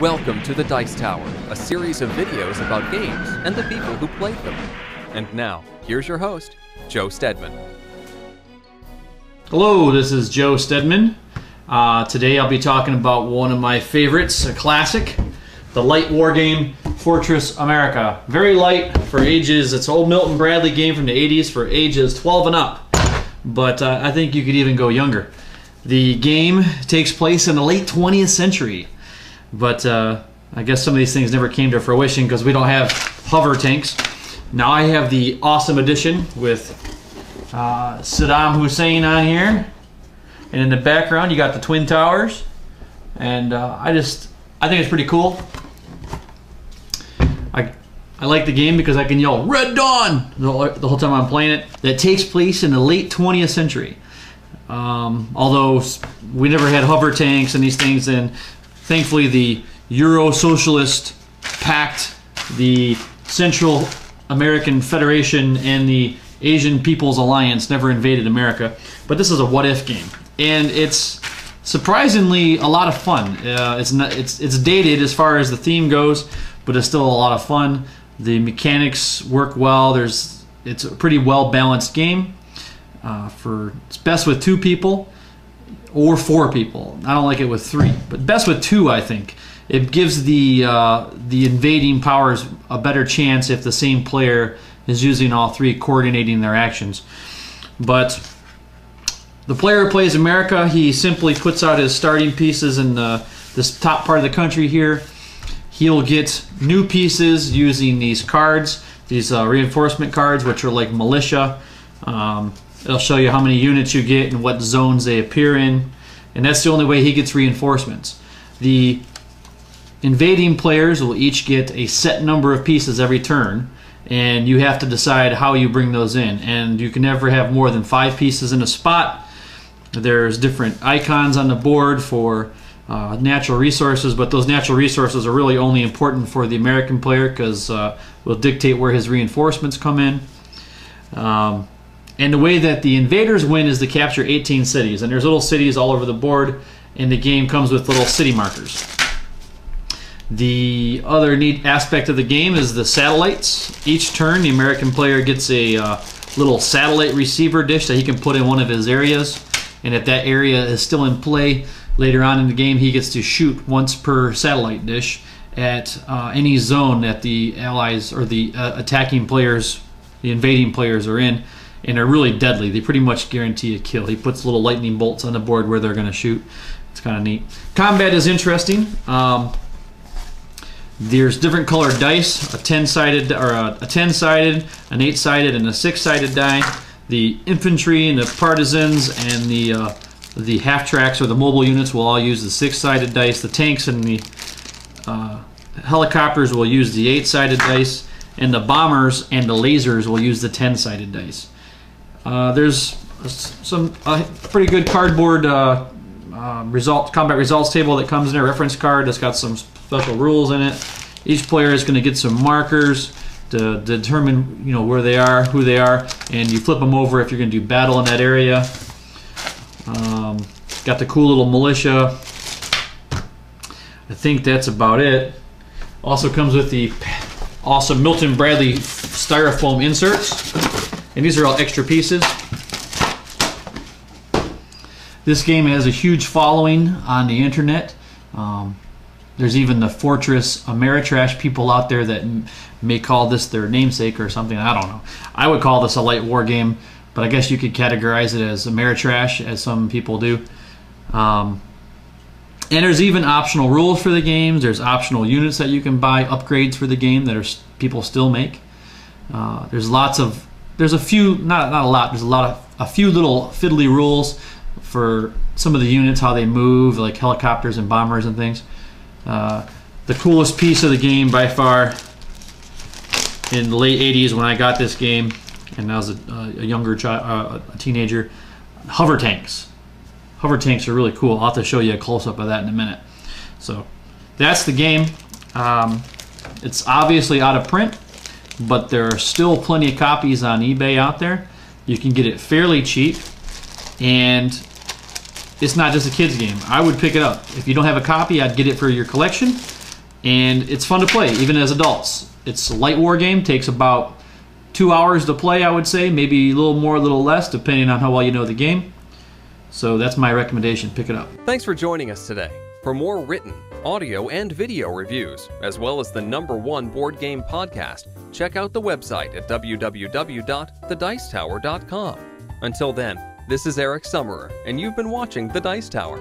Welcome to the Dice Tower, a series of videos about games and the people who played them. And now, here's your host, Joe Steadman. Hello, this is Joe Steadman. Today I'll be talking about one of my favorites, a classic, the light war game, Fortress America. Very light for ages. It's an old Milton Bradley game from the 80s for ages 12 and up. But I think you could even go younger. The game takes place in the late 20th century. But I guess some of these things never came to fruition because we don't have hover tanks. Now I have the awesome edition with Saddam Hussein on here. And in the background you got the Twin Towers. And I think it's pretty cool. I like the game because I can yell Red Dawn the whole time I'm playing it. That takes place in the late 20th century. Although we never had hover tanks and these things, and thankfully the Euro Socialist Pact, the Central American Federation, and the Asian People's Alliance never invaded America. But this is a what-if game, and it's surprisingly a lot of fun. It's dated as far as the theme goes, but it's still a lot of fun. The mechanics work well. It's a pretty well-balanced game. It's best with 2 people or 4 people. I don't like it with 3, but best with 2, I think. It gives the invading powers a better chance if the same player is using all 3, coordinating their actions. But the player who plays America, he simply puts out his starting pieces in this top part of the country here. He'll get new pieces using these cards, these reinforcement cards, which are like militia. It'll show you how many units you get and what zones they appear in, and that's the only way he gets reinforcements. The invading players will each get a set number of pieces every turn, and you have to decide how you bring those in. And you can never have more than 5 pieces in a spot. There's different icons on the board for natural resources, but those natural resources are really only important for the American player because will dictate where his reinforcements come in. And the way that the invaders win is to capture 18 cities. And there's little cities all over the board, and the game comes with little city markers. The other neat aspect of the game is the satellites. Each turn, the American player gets a little satellite receiver dish that he can put in one of his areas. And if that area is still in play, later on in the game, he gets to shoot once per satellite dish at any zone that the allies or the attacking players, the invading players, are in. And they're really deadly. They pretty much guarantee a kill. He puts little lightning bolts on the board where they're going to shoot. It's kind of neat. Combat is interesting. There's different colored dice, a 10-sided, or a 10-sided, an 8-sided, and a 6-sided die. The infantry and the partisans and the half-tracks or the mobile units will all use the 6-sided dice. The tanks and the helicopters will use the 8-sided dice. And the bombers and the lasers will use the 10-sided dice. There's some pretty good cardboard combat results table that comes in there, reference card that's got some special rules in it. Each player is going to get some markers to determine where they are, who they are, and you flip them over if you're going to do battle in that area. Got the cool little militia. I think that's about it. Also comes with the awesome Milton Bradley styrofoam inserts. And these are all extra pieces. This game has a huge following on the internet. There's even the Fortress Ameritrash people out there that may call this their namesake or something. I don't know. I would call this a light war game, but I guess you could categorize it as Ameritrash, as some people do. And there's even optional rules for the games. There's optional units that you can buy, upgrades for the game that people still make. There's a few, not a lot. There's a few little fiddly rules for some of the units, how they move, like helicopters and bombers and things. The coolest piece of the game by far in the late 80s when I got this game, and I was a younger child, a teenager, hover tanks. Hover tanks are really cool. I'll have to show you a close-up of that in a minute. So that's the game. It's obviously out of print, but there are still plenty of copies on eBay out there. You can get it fairly cheap, and it's not just a kid's game. I would pick it up. If you don't have a copy, I'd get it for your collection. and it's fun to play, even as adults. It's a light war game, takes about 2 hours to play, I would say, maybe a little more, a little less, depending on how well you know the game. So that's my recommendation. Pick it up. Thanks for joining us today. For more written, audio, and video reviews, as well as the #1 board game podcast, check out the website at www.thedicetower.com. Until then, this is Eric Summerer, and you've been watching The Dice Tower.